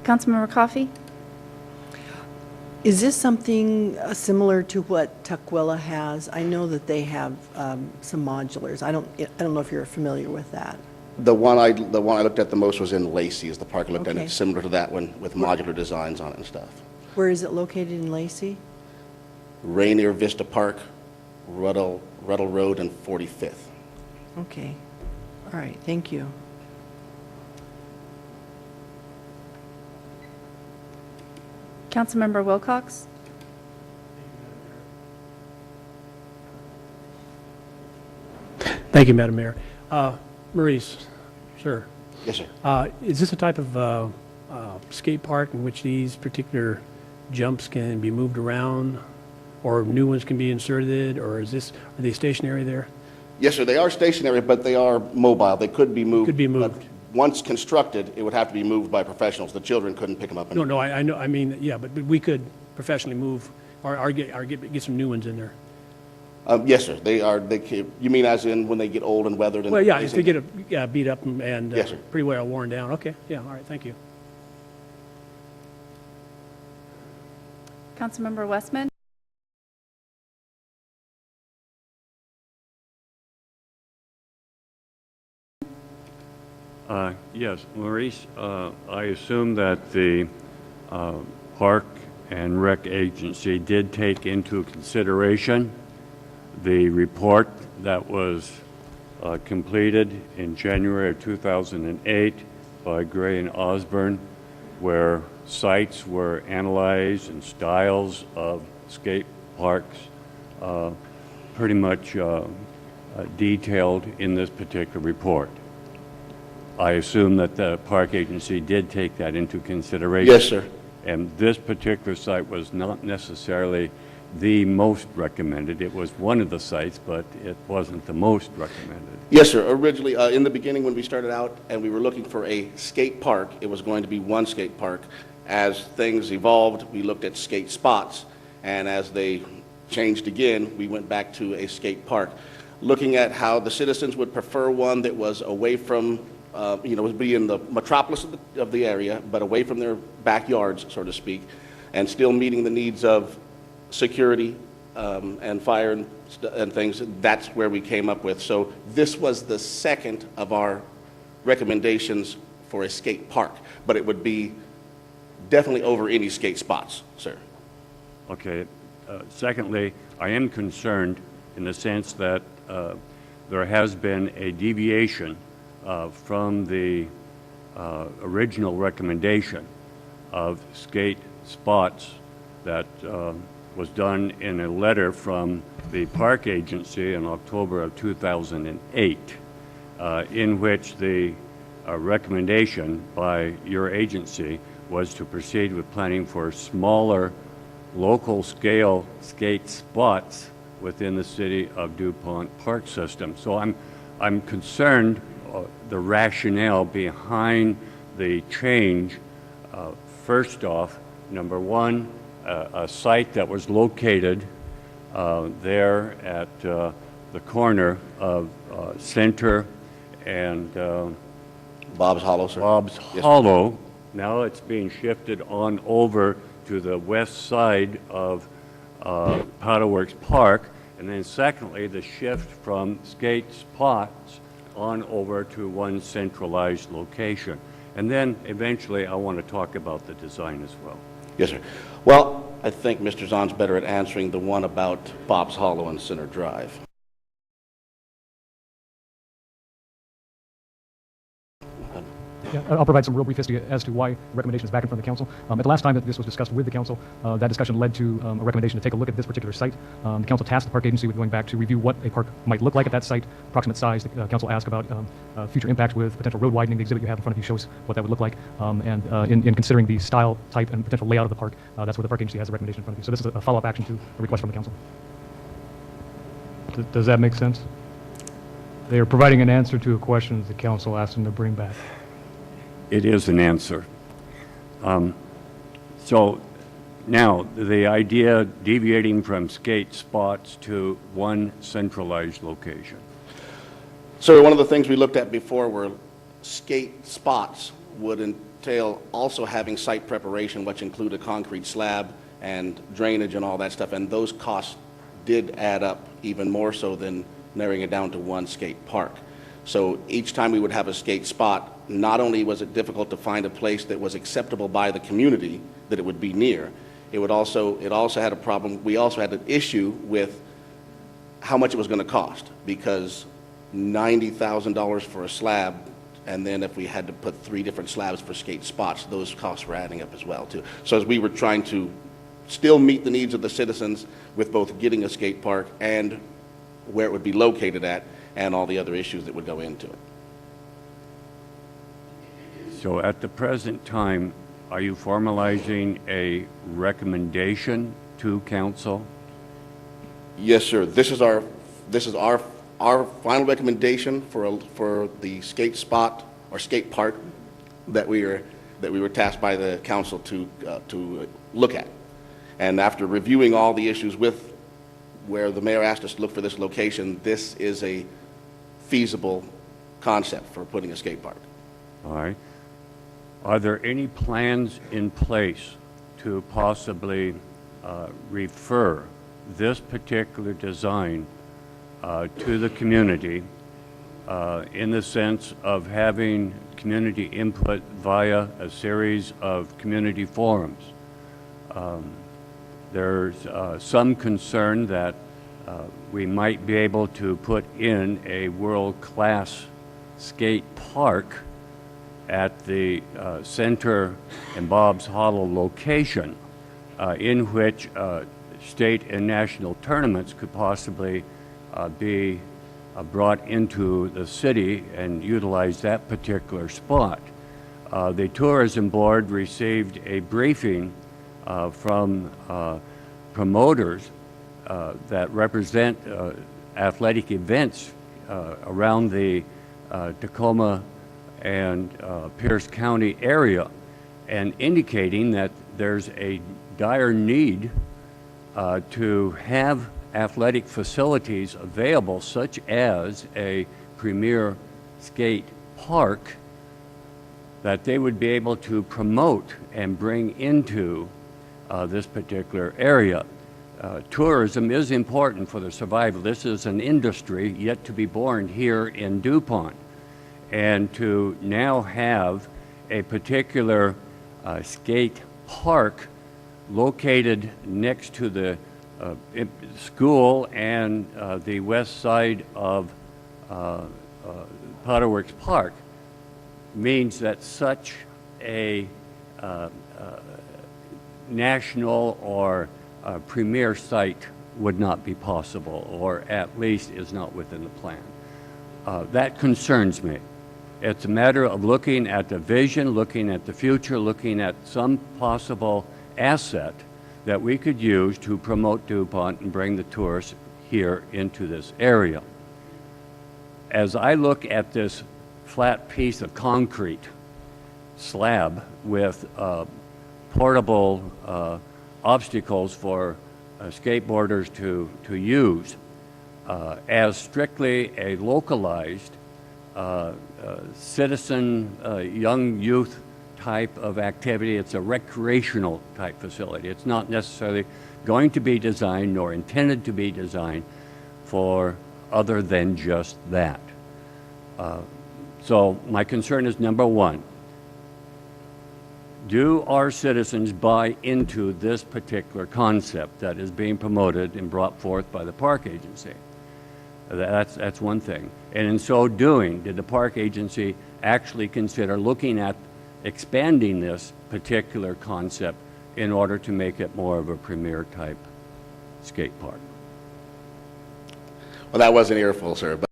Councilmember Coffey? Is this something similar to what Tukwila has? I know that they have some modulars. I don't know if you're familiar with that. The one I looked at the most was in Lacey, is the park I looked at. Okay. It's similar to that one with modular designs on it and stuff. Where is it located in Lacey? Rainier Vista Park, Ruddle Road, and 45th. Okay. All right. Thank you. Councilmember Wilcox? Thank you, Madam Mayor. Maurice, sir. Yes, sir. Is this a type of skate park in which these particular jumps can be moved around, or new ones can be inserted, or are they stationary there? Yes, sir. They are stationary, but they are mobile. They could be moved. Could be moved. But once constructed, it would have to be moved by professionals. The children couldn't pick them up. No, I know. I mean, yeah, but we could professionally move or get some new ones in there. Yes, sir. They are. You mean as in when they get old and weathered? And Well, yeah, if they get beat up and Yes, sir. pretty well worn down. Okay, yeah, all right, thank you. Councilmember Westman? Yes, Maurice, I assume that the Park and Rec Agency did take into consideration the report that was completed in January of 2008 by Gray and Osborne, where sites were analyzed and styles of skate parks pretty much detailed in this particular report. I assume that the park agency did take that into consideration. Yes, sir. And this particular site was not necessarily the most recommended. It was one of the sites, but it wasn't the most recommended. Yes, sir. Originally, in the beginning when we started out and we were looking for a skate park, it was going to be one skate park. As things evolved, we looked at skate spots, and as they changed again, we went back to a skate park. Looking at how the citizens would prefer one that was away from would be in the metropolis of the area, but away from their backyards, so to speak, and still meeting the needs of security and fire and things. That's where we came up with. So this was the second of our recommendations for a skate park, but it would be definitely over any skate spots, sir. Okay. Secondly, I am concerned in the sense that there has been a deviation from the original recommendation of skate spots that was done in a letter from the park agency in October of 2008, in which the recommendation by your agency was to proceed with planning for smaller local scale skate spots within the city of DuPont park system. So I'm concerned the rationale behind the change. First off, number one, a site that was located there at the corner of Center and Bob's Hollow, sir. Bob's Hollow. Now it's being shifted on over to the west side of Powder Works Park. And then secondly, the shift from skate spots on over to one centralized location. And then eventually I want to talk about the design as well. Yes, sir. Well, I think Mr. Zahn's better at answering the one about Bob's Hollow and Center Drive. Yeah, I'll provide some real brief history as to why the recommendation is back in front of the council. At the last time that this was discussed with the council, that discussion led to a recommendation to take a look at this particular site. The council tasked the park agency with going back to review what a park might look like at that site, approximate size. The council asked about future impacts with potential road widening. The exhibit you have in front of you shows what that would look like. In considering the style, type, and potential layout of the park, that's where the park agency has a recommendation in front of you. So this is a follow-up action to a request from the council. Does that make sense? They are providing an answer to a question that the council asked them to bring back. It is an answer. So now the idea deviating from skate spots to one centralized location. Sir, one of the things we looked at before were skate spots would entail also having site preparation, which include a concrete slab and drainage and all that stuff, and those costs did add up even more so than narrowing it down to one skate park. So each time we would have a skate spot, not only was it difficult to find a place that was acceptable by the community, that it would be near, it also had a problem, we also had an issue with how much it was going to cost, because $90,000 for a slab, and then if we had to put 3 different slabs for skate spots, those costs were adding up as well too. So as we were trying to still meet the needs of the citizens with both getting a skate park and where it would be located at, and all the other issues that would go into it. So at the present time, are you formalizing a recommendation to council? Yes, sir. This is our final recommendation for the skate spot or skate park that we were tasked by the council to look at. And after reviewing all the issues with where the mayor asked us to look for this location, this is a feasible concept for putting a skate park. All right. Are there any plans in place to possibly refer this particular design to the community in the sense of having community input via a series of community forums? There's some concern that we might be able to put in a world-class skate park at the Center and Bob's Hollow location, in which state and national tournaments could possibly be brought into the city and utilize that particular spot. The tourism board received a briefing from promoters that represent athletic events around the Tacoma and Pierce County area, and indicating that there's a dire need to have athletic facilities available, such as a premier skate park, that they would be able to promote and bring into this particular area. Tourism is important for the survival. This is an industry yet to be born here in DuPont. And to now have a particular skate park located next to the school and the west side of Powderworks Park means that such a national or premier site would not be possible, or at least is not within the plan. That concerns me. It's a matter of looking at the vision, looking at the future, looking at some possible asset that we could use to promote DuPont and bring the tourists here into this area. As I look at this flat piece of concrete slab with portable obstacles for skateboarders to use as strictly a localized citizen, young youth type of activity. It's a recreational type facility. It's not necessarily going to be designed nor intended to be designed for other than just that. So my concern is, number one, do our citizens buy into this particular concept that is being promoted and brought forth by the park agency? That's one thing. And in so doing, did the park agency actually consider looking at expanding this particular concept in order to make it more of a premier type skate park? Well, that was an earful, sir. But